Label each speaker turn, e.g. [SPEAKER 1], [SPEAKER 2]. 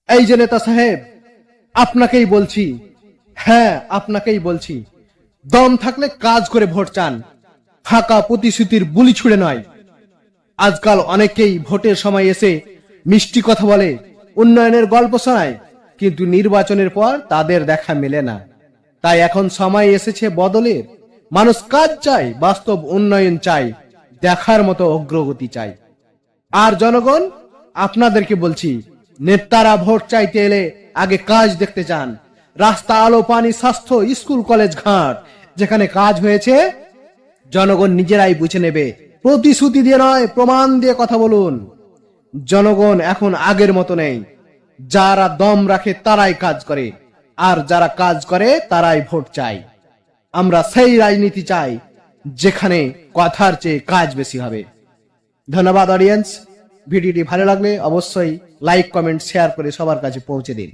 [SPEAKER 1] এই যে নেতা সাহেব, আপনাকেই বলছি, হ্যাঁ আপনাকেই বলছি, দম থাকলে কাজ করে ভোট চান, ফাঁকা প্রতিশ্রুতির বুলি ছুড়ে নয়। আজকাল অনেকেই ভোটের সময় এসে মিষ্টি কথা বলে, উন্নয়নের গল্প শোনায়, কিন্তু নির্বাচনের পর তাদের দেখা মেলে না। তাই এখন সময় এসেছে বদলের। মানুষ কাজ চায়, বাস্তব উন্নয়ন চায়, দেখার মতো অগ্রগতি চায়। আর জনগণ, আপনাদেরকে বলছি, নেতারা ভোট চাইতে এলে আগে কাজ দেখতে চান। রাস্তা, আলো, পানি, স্বাস্থ্য, স্কুল, কলেজ, ঘাট, যেখানে কাজ হয়েছে জনগণ নিজেরাই বুঝে নেবে। প্রতিশ্রুতি দিয়ে নয়, প্রমাণ দিয়ে কথা বলুন। জনগণ এখন আগের মতো নেই। যারা দম রাখে তারাই কাজ করে, আর যারা কাজ করে তারাই ভোট চায়। আমরা সেই রাজনীতি চাই যেখানে কথার চেয়ে কাজ বেশি হবে। ধন্যবাদ অডিয়েন্স। ভিডিওটি ভালো লাগলে অবশ্যই লাইক, কমেন্ট, শেয়ার করে সবার কাছে পৌঁছে দিন।